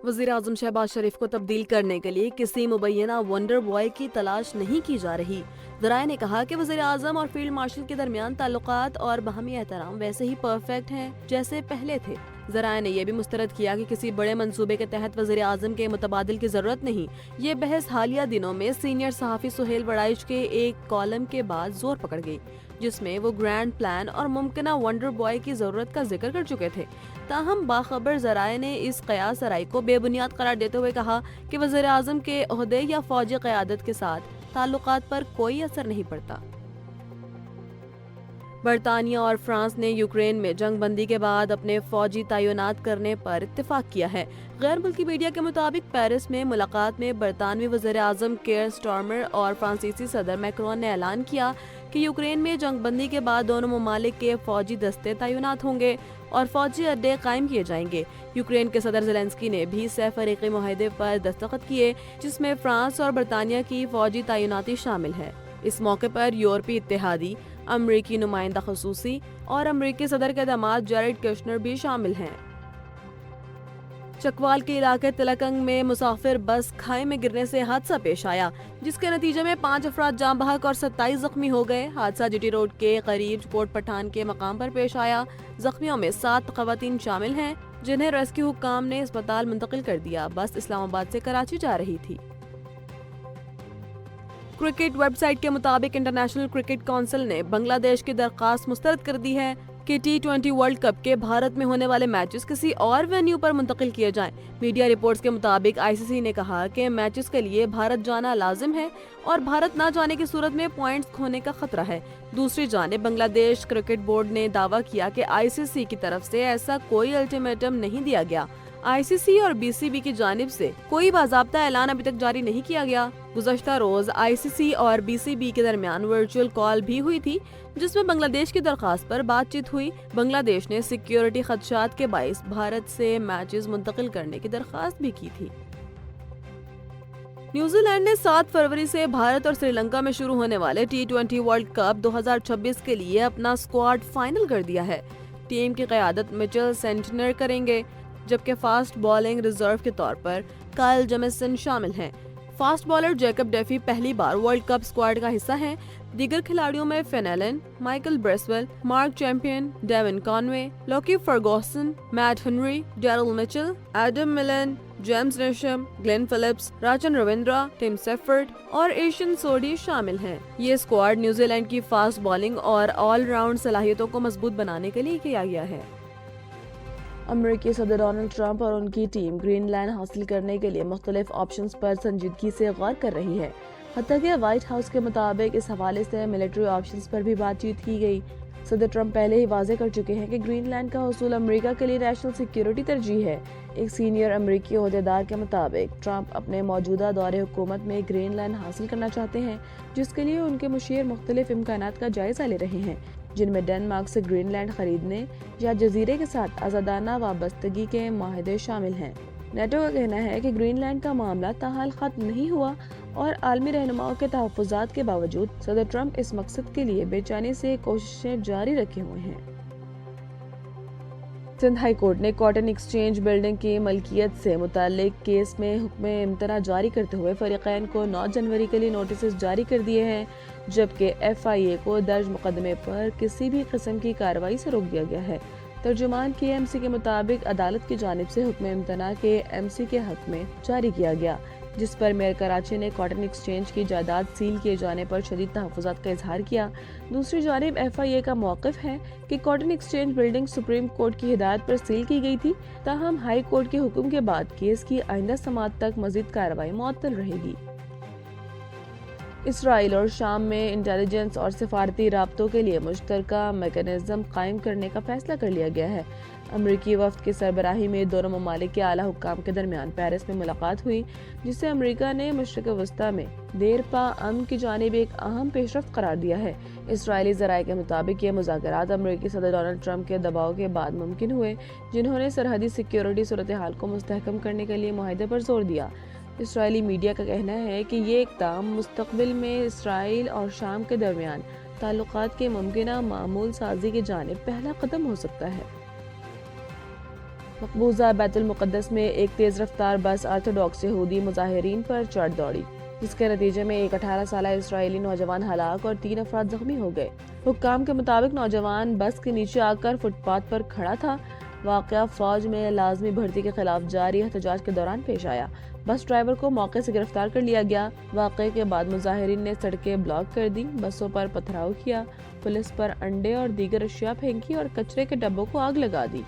वज़ीर आज़म शहबाज शरीफ को तब्दील करने के लिए किसी मुबैना वंडर बॉय की तलाश नहीं की जा रही। ज़राए ने कहा कि वज़ीर आज़म और फील्ड मार्शल के दरमियान ताल्लुकात और बाहमी एहतराम वैसे ही परफेक्ट हैं जैसे पहले थे। ज़राए ने यह भी मुस्तरद किया कि किसी बड़े मंसूबे के तहत वज़ीर आज़म के मुतबादिल की ज़रूरत नहीं। ये बहस हालिया दिनों में सीनियर सहाफ़ी सुहेल वड़ाइच के एक कॉलम के बाद जोर पकड़ गई, जिसमें वो ग्रैंड प्लान और मुमकिना वंडर बॉय की ज़रूरत का जिक्र कर चुके थे। ताहम बाखबर ज़राए ने इस कयास आराई को बेबुनियाद करार देते हुए कहा कि वज़ीर आज़म के ओहदे या फौजी क़यादत के साथ ताल्लुकात पर कोई असर नहीं पड़ता। बरतानिया और फ्रांस ने यूक्रेन में जंग बंदी के बाद अपने फौजी तैनात करने पर इत्तेफाक किया है। गैर मुल्की मीडिया के मुताबिक पेरिस में मुलाकात में बरतानवी वज़ीर आज़म केयर स्टारमर और फ्रांसीसी सदर मैक्रोन ने ऐलान किया कि यूक्रेन में जंग बंदी के बाद दोनों ममालिक के फौजी दस्ते तैनात होंगे और फौजी अड्डे कायम किए जाएंगे। यूक्रेन के सदर ज़ेलेंस्की ने भी सहफ़रीक़ी मुआहदे पर दस्तखत किए, जिसमें फ्रांस और बरतानिया की फौजी तैनाती शामिल है। इस मौके पर यूरोपीय इत्तेहादी, अमरीकी नुमाइंदा ख़ुसूसी और अमरीकी सदर के दामाद जैरेड कुशनर भी शामिल हैं। चकवाल के इलाके तिलकंग में मुसाफिर बस खाई में गिरने से हादसा पेश आया, जिसके नतीजे में 5 अफराद जाँ बहक और 27 जख्मी हो गए। हादसा जीटी रोड के करीब कोट पठान के मकाम पर पेश आया। जख्मियों में 7 ख़वातीन शामिल हैं, जिन्हें रेस्क्यू हुक्काम ने अस्पताल मुंतकिल कर दिया। बस इस्लामाबाद से कराची जा रही थी। क्रिकेट वेबसाइट के मुताबिक इंटरनेशनल क्रिकेट काउंसिल ने बांग्लादेश की दरख्वास्त मुस्तरद कर दी है कि T20 वर्ल्ड कप के भारत में होने वाले मैचेस किसी और वेन्यू पर मुंतकिल किए जाएं। मीडिया रिपोर्ट्स के मुताबिक ICC ने कहा कि मैचेस के लिए भारत जाना लाजिम है और भारत न जाने की सूरत में पॉइंट्स खोने का खतरा है। दूसरी जानिब बांग्लादेश क्रिकेट बोर्ड ने दावा किया कि ICC की तरफ से ऐसा कोई अल्टीमेटम नहीं दिया गया। ICC और BCB की जानिब से कोई बाज़ाब्ता ऐलान अभी तक जारी नहीं किया गया। गुज़श्ता रोज ICC और BCB के दरमियान वर्चुअल कॉल भी हुई थी, जिसमें बांग्लादेश की दरख्वास्त पर बातचीत हुई। बांग्लादेश ने सिक्योरिटी खदशात के बाइस भारत से मैचेस मुंतकिल करने की दरख्वास्त भी की थी। न्यूजीलैंड ने 7 फरवरी से भारत और श्रीलंका में शुरू होने वाले T20 वर्ल्ड कप 2026 के लिए अपना स्क्वाड फाइनल कर दिया है। टीम की क़यादत मिचेल सेंटनर करेंगे, जबकि फास्ट बॉलिंग रिजर्व के तौर पर काइल जेमिसन शामिल हैं। फास्ट बॉलर जैकब डेफी पहली बार वर्ल्ड कप स्क्वाड का हिस्सा हैं। दीगर खिलाड़ियों में Finn Allen, Michael Bracewell, Mark Chapman, Devon Conway, Lockie Ferguson, Matt Henry, Daryl Mitchell, Adam Milne, James Neesham, Glenn Phillips, Rachin Ravindra, Tim Seifert और एशियन सोडी शामिल हैं। ये स्क्वाड न्यूजीलैंड की फास्ट बॉलिंग और ऑलराउंड सलाहियतों को मजबूत बनाने के लिए किया गया है। अमेरिकी सदर डोनाल्ड ट्रंप और उनकी टीम ग्रीनलैंड हासिल करने के लिए मुख्तलिफ ऑप्शंस पर संजीदगी से गौर कर रही है। हत्ता कि व्हाइट हाउस के मुताबिक इस हवाले से मिलिट्री ऑप्शंस पर भी बातचीत की गई। सदर ट्रंप पहले ही वाज़ेह कर चुके हैं कि ग्रीनलैंड का हुसूल अमेरिका के लिए नेशनल सिक्योरिटी तरजीह है। एक सीनियर अमेरिकी ओहदेदार के मुताबिक ट्रंप अपने मौजूदा दौरे हुकूमत में ग्रीनलैंड हासिल करना चाहते हैं, जिसके लिए उनके मुशीर मुख्तलिफ इम्कानात का जायजा ले रहे हैं, जिनमें डेनमार्क से ग्रीनलैंड खरीदने या जजीरे के साथ आज़ादाना वाबस्तगी के माहदे शामिल हैं। नेटो का कहना है कि ग्रीनलैंड का मामला ताहाल खत्म नहीं हुआ और आलमी रहनुमाओं के तहफ़्फ़ुज़ात के बावजूद सदर ट्रंप इस मकसद के लिए बेचैनी से कोशिशें जारी रखे हुए हैं। सिंध हाई कोर्ट ने कॉटन एक्सचेंज बिल्डिंग की मलकियत से मुताल्लिक केस में हुक्म इम्तना जारी करते हुए फरीक़ैन को 9 जनवरी के लिए नोटिस जारी कर दिए हैं, जबकि FIA को दर्ज मुकदमे पर किसी भी किस्म की कार्रवाई से रोक दिया गया है। तर्जुमान KMC के मुताबिक अदालत की जानिब से हुक्म इम्तना के MC के हक में जारी किया गया, जिस पर मेयर कराची ने कॉटन एक्सचेंज की जायदाद सील किए जाने पर शदीद तहफ़्फ़ुज़ात का इजहार किया। दूसरी जानिब FIA का मौक़िफ़ है कि cotton exchange building supreme court की हिदायत पर सील की गई थी, ताहम हाई कोर्ट के हुक्म के बाद केस की आइंदा समाअत तक मज़ीद कार्रवाई मुअत्तल रहेगी। इसराइल और शाम में इंटेलिजेंस और सिफारती राब्तों के लिए मुश्तरका मैकेनिज़्म कायम करने का फैसला कर लिया गया है। अमरीकी वफ़द की सरबराही में दोनों ममालिक के आला हुक्काम के दरमियान पेरिस में मुलाकात हुई, जिसे अमरीका ने मशरिक़ वस्ता में देर पा अमन की जानिब एक अहम पेशरफ्त करार दिया है। इसराइली ज़राए के मुताबिक ये मुज़ाकरात अमरीकी सदर डोनाल्ड ट्रंप के दबाव के बाद मुमकिन हुए, जिन्होंने सरहदी सिक्योरिटी सूरत हाल को मुस्तहकम करने के लिए मुआहदे पर जोर दिया। इसराइली मीडिया का कहना है कि ये इक़दाम मुस्तक़बिल में इसराइल और शाम के दरमियान ताल्लुकात के मुमकिना मामूल साजी की जानिब पहला कदम हो सकता है। مقبوضہ بیت المقدس میں ایک تیز رفتار بس آرتھوڈاکس یہودی مظاہرین پر چڑھ دوڑی، جس کے نتیجے میں ایک 18 سالہ اسرائیلی نوجوان ہلاک اور 3 افراد زخمی ہو گئے۔ حکام کے مطابق نوجوان بس کے نیچے آ کر فٹ پاتھ پر کھڑا تھا۔ واقعہ فوج میں لازمی بھرتی کے خلاف جاری احتجاج کے دوران پیش آیا۔ بس ڈرائیور کو موقع سے گرفتار کر لیا گیا۔ واقعے کے بعد مظاہرین نے سڑکیں بلاک کر دی، بسوں پر پتھراؤ کیا، پولیس پر انڈے اور دیگر اشیاء پھینکی اور کچرے کے ڈبوں کو آگ لگا دی۔